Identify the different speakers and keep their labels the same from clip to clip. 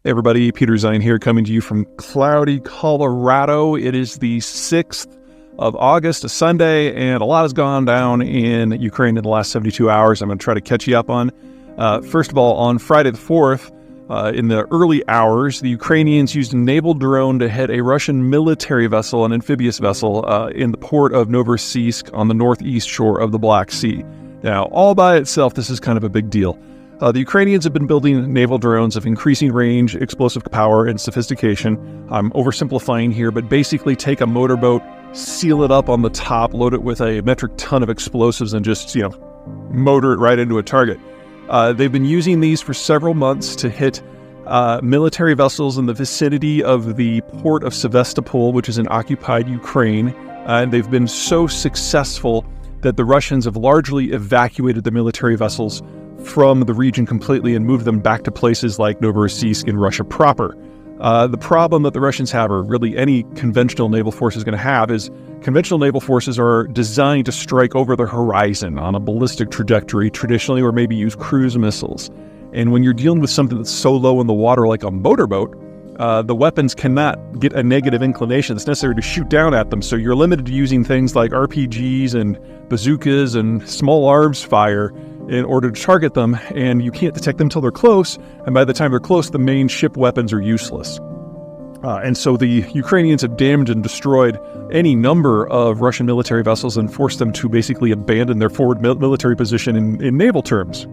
Speaker 1: Hey everybody, Peter Zeihan here, coming to you from cloudy Colorado. It is the 6th of August, a Sunday, and a lot has gone down in Ukraine in the last 72 hours. I'm going to try to catch you up on. First of all, on Friday the 4th, in the early hours, the Ukrainians used a naval drone to hit a Russian military vessel, an amphibious vessel, in the port of Novorossiysk on the northeast shore of the Black Sea. Now, all by itself, this is kind of a big deal. The Ukrainians have been building naval drones of increasing range, explosive power, and sophistication. I'm oversimplifying here, but basically take a motorboat, seal it up on the top, load it with a metric ton of explosives, and just, motor it right into a target. They've been using these for several months to hit military vessels in the vicinity of the port of Sevastopol, which is in occupied Ukraine. And they've been so successful that the Russians have largely evacuated the military vessels from the region completely and moved them back to places like Novorossiysk in Russia proper. The problem that the Russians have, or really any conventional naval force is going to have, is conventional naval forces are designed to strike over the horizon on a ballistic trajectory traditionally, or maybe use cruise missiles. And when you're dealing with something that's so low in the water like a motorboat, the weapons cannot get a negative inclination that's necessary to shoot down at them. So you're limited to using things like RPGs and bazookas and small arms fire in order to target them, and you can't detect them until they're close, and by the time they're close, the main ship weapons are useless. And so the Ukrainians have damaged and destroyed any number of Russian military vessels and forced them to basically abandon their forward military position in naval terms.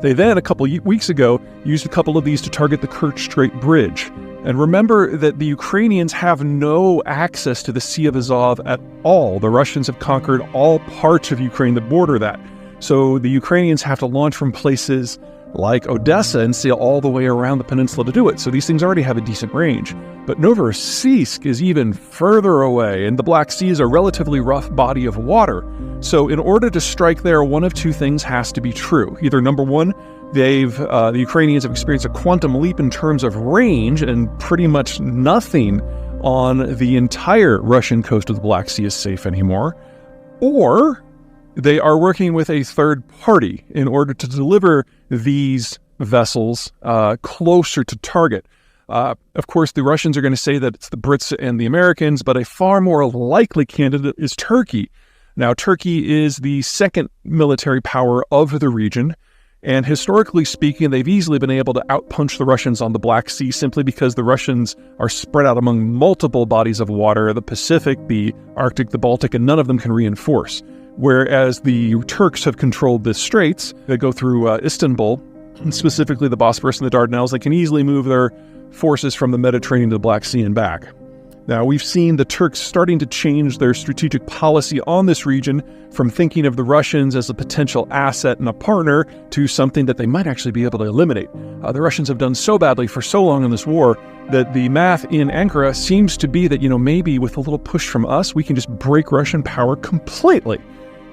Speaker 1: They then, a couple weeks ago, used a couple of these to target the Kerch Strait Bridge. And remember that the Ukrainians have no access to the Sea of Azov at all. The Russians have conquered all parts of Ukraine that border that. So the Ukrainians have to launch from places like Odessa and sail all the way around the peninsula to do it. So these things already have a decent range. But Novorossiysk is even further away, and the Black Sea is a relatively rough body of water. So in order to strike there, one of two things has to be true. Either number one, the Ukrainians have experienced a quantum leap in terms of range, and pretty much nothing on the entire Russian coast of the Black Sea is safe anymore. Or they are working with a third party in order to deliver these vessels closer to target. Of course, the Russians are going to say that it's the Brits and the Americans, but a far more likely candidate is Turkey. Now, Turkey is the second military power of the region, and historically speaking, they've easily been able to outpunch the Russians on the Black Sea simply because the Russians are spread out among multiple bodies of water, the Pacific, the Arctic, the Baltic, and none of them can reinforce. Whereas the Turks have controlled the straits that go through Istanbul, specifically the Bosphorus and the Dardanelles. They can easily move their forces from the Mediterranean to the Black Sea and back. Now, we've seen the Turks starting to change their strategic policy on this region from thinking of the Russians as a potential asset and a partner to something that they might actually be able to eliminate. The Russians have done so badly for so long in this war that the math in Ankara seems to be that, maybe with a little push from us, we can just break Russian power completely.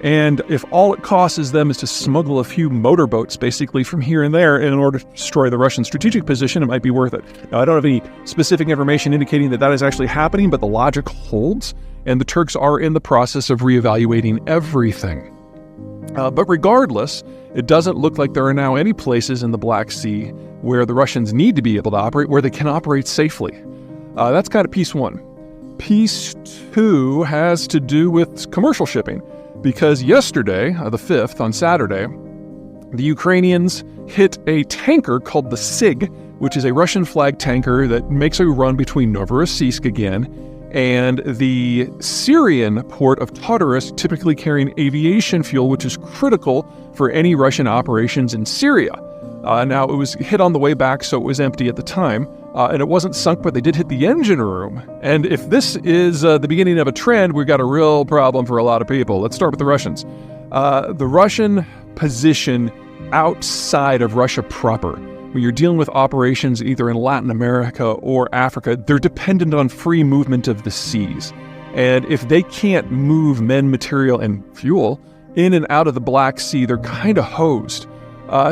Speaker 1: And if all it costs them is to smuggle a few motorboats basically from here and there in order to destroy the Russian strategic position, it might be worth it. Now, I don't have any specific information indicating that is actually happening, but the logic holds, and the Turks are in the process of reevaluating everything. But regardless, it doesn't look like there are now any places in the Black Sea where the Russians need to be able to operate, where they can operate safely. That's kind of piece one. Piece two has to do with commercial shipping. Because yesterday, the 5th, on Saturday, the Ukrainians hit a tanker called the SIG, which is a Russian flag tanker that makes a run between Novorossiysk again and the Syrian port of Tartus, typically carrying aviation fuel, which is critical for any Russian operations in Syria. Now, it was hit on the way back, so it was empty at the time. And it wasn't sunk, but they did hit the engine room. And if this is the beginning of a trend, we've got a real problem for a lot of people. Let's start with the Russians. The Russian position outside of Russia proper, when you're dealing with operations either in Latin America or Africa, they're dependent on free movement of the seas. And if they can't move men, material, and fuel in and out of the Black Sea, they're kind of hosed.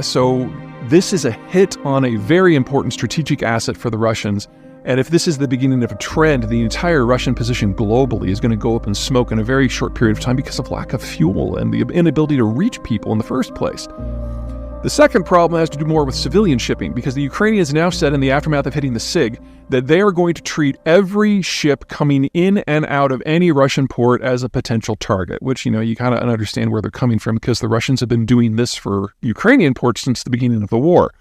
Speaker 1: So this is a hit on a very important strategic asset for the Russians. And if this is the beginning of a trend, the entire Russian position globally is going to go up in smoke in a very short period of time because of lack of fuel and the inability to reach people in the first place. The second problem has to do more with civilian shipping, because the Ukrainians now said in the aftermath of hitting the SIG that they are going to treat every ship coming in and out of any Russian port as a potential target, which, you kind of understand where they're coming from, because the Russians have been doing this for Ukrainian ports since the beginning of the war.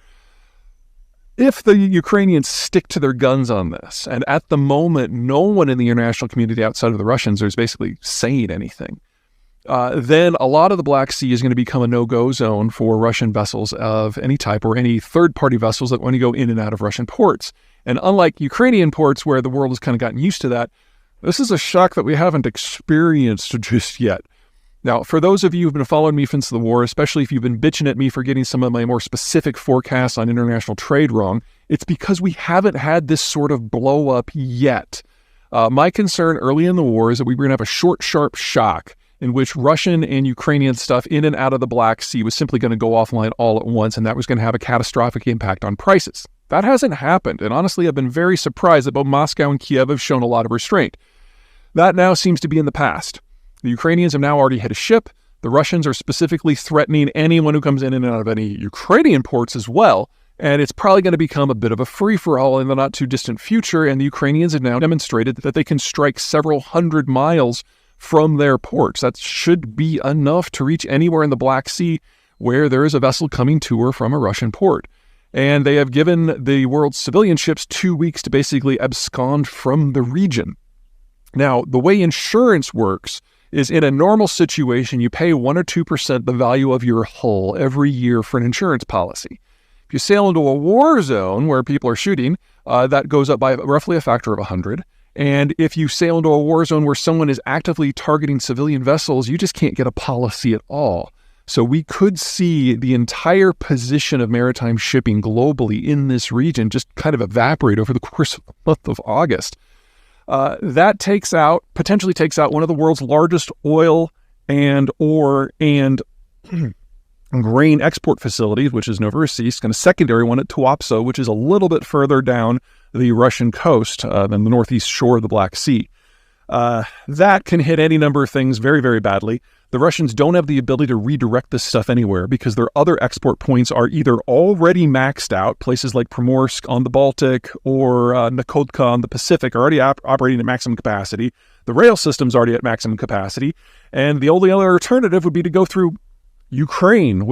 Speaker 1: If the Ukrainians stick to their guns on this, and at the moment no one in the international community outside of the Russians is basically saying anything, then a lot of the Black Sea is going to become a no-go zone for Russian vessels of any type, or any third-party vessels that want to go in and out of Russian ports. And unlike Ukrainian ports, where the world has kind of gotten used to that, this is a shock that we haven't experienced just yet. Now, for those of you who've been following me since the war, especially if you've been bitching at me for getting some of my more specific forecasts on international trade wrong, it's because we haven't had this sort of blow up yet. My concern early in the war is that we were going to have a short, sharp shock in which Russian and Ukrainian stuff in and out of the Black Sea was simply going to go offline all at once, and that was going to have a catastrophic impact on prices. That hasn't happened, and honestly, I've been very surprised that both Moscow and Kiev have shown a lot of restraint. That now seems to be in the past. The Ukrainians have now already hit a ship. The Russians are specifically threatening anyone who comes in and out of any Ukrainian ports as well, and it's probably going to become a bit of a free-for-all in the not-too-distant future, and the Ukrainians have now demonstrated that they can strike several hundred miles from their ports. That should be enough to reach anywhere in the Black Sea where there is a vessel coming to or from a Russian port. And they have given the world's civilian ships 2 weeks to basically abscond from the region. Now, the way insurance works is, in a normal situation, you pay 1 or 2% the value of your hull every year for an insurance policy. If you sail into a war zone where people are shooting, that goes up by roughly a factor of 100. And if you sail into a war zone where someone is actively targeting civilian vessels, you just can't get a policy at all. So we could see the entire position of maritime shipping globally in this region just kind of evaporate over the course of the month of August. That potentially takes out one of the world's largest oil and ore and grain export facilities, which is Novorossiysk, and a secondary one at Tuapse, which is a little bit further down the Russian coast than the northeast shore of the Black Sea. That can hit any number of things very, very badly. The Russians don't have the ability to redirect this stuff anywhere because their other export points are either already maxed out, places like Primorsk on the Baltic or Nakodka on the Pacific are already operating at maximum capacity. The rail system's already at maximum capacity. And the only other alternative would be to go through Ukraine,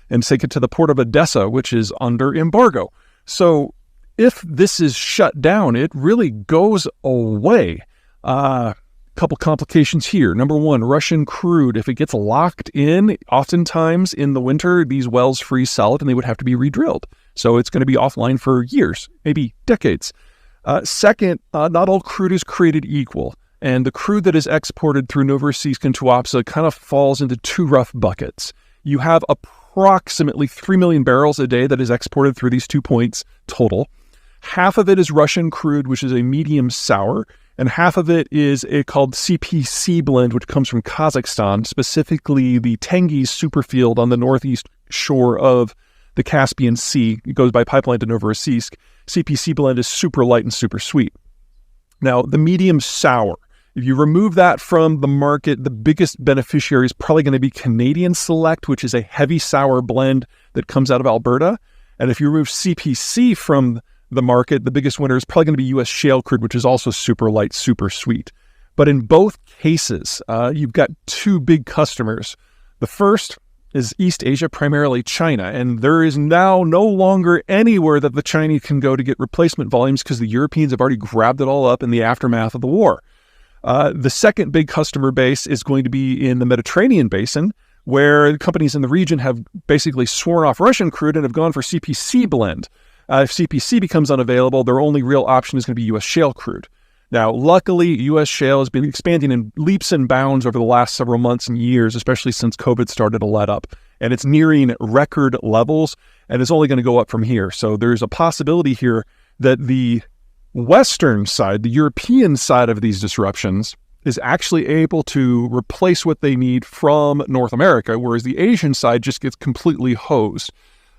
Speaker 1: and take it to the port of Odessa, which is under embargo. So if this is shut down, it really goes away. Couple complications here. Number one, Russian crude, if it gets locked in, oftentimes in the winter, these wells freeze solid and they would have to be re-drilled. So it's going to be offline for years, maybe decades. Second, not all crude is created equal. And the crude that is exported through Novorossiysk and Tuapse kind of falls into two rough buckets. You have approximately 3 million barrels a day that is exported through these 2 points total. Half of it is Russian crude, which is a medium sour, and half of it is a called CPC blend, which comes from Kazakhstan, specifically the Tengiz superfield on the northeast shore of the Caspian Sea. It goes by pipeline to Novorossiysk. CPC blend is super light and super sweet. Now, the medium sour, if you remove that from the market, the biggest beneficiary is probably going to be Canadian Select, which is a heavy sour blend that comes out of Alberta. And if you remove CPC from the market, the biggest winner is probably going to be U.S. shale crude, which is also super light, super sweet. But in both cases, you've got two big customers. The first is East Asia, primarily China, and there is now no longer anywhere that the Chinese can go to get replacement volumes because the Europeans have already grabbed it all up in the aftermath of the war. The second big customer base is going to be in the Mediterranean basin, where companies in the region have basically sworn off Russian crude and have gone for CPC blend. If CPC becomes unavailable, their only real option is going to be U.S. shale crude. Now, luckily, U.S. shale has been expanding in leaps and bounds over the last several months and years, especially since COVID started to let up. And it's nearing record levels, and it's only going to go up from here. So there's a possibility here that the Western side, the European side of these disruptions, is actually able to replace what they need from North America, whereas the Asian side just gets completely hosed.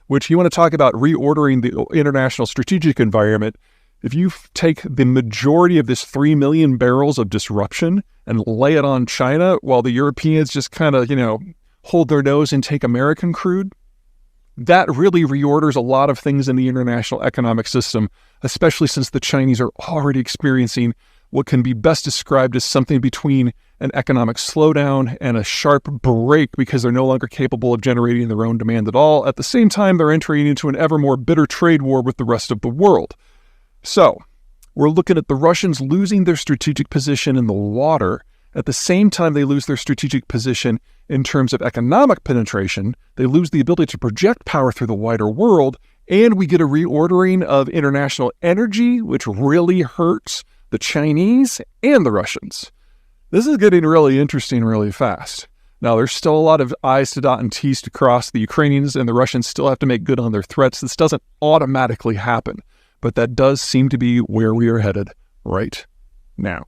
Speaker 1: Which, you want to talk about reordering the international strategic environment. If you take the majority of this 3 million barrels of disruption and lay it on China while the Europeans just kind of, hold their nose and take American crude, That really reorders a lot of things in the international economic system, especially since the Chinese are already experiencing what can be best described as something between an economic slowdown and a sharp break because they're no longer capable of generating their own demand at all. At the same time, they're entering into an ever more bitter trade war with the rest of the world. So, we're looking at the Russians losing their strategic position in the water. At the same time they lose their strategic position in terms of economic penetration, they lose the ability to project power through the wider world, and we get a reordering of international energy, which really hurts the Chinese and the Russians. This is getting really interesting really fast. Now, there's still a lot of I's to dot and T's to cross. The Ukrainians and the Russians still have to make good on their threats. This doesn't automatically happen, but that does seem to be where we are headed right now.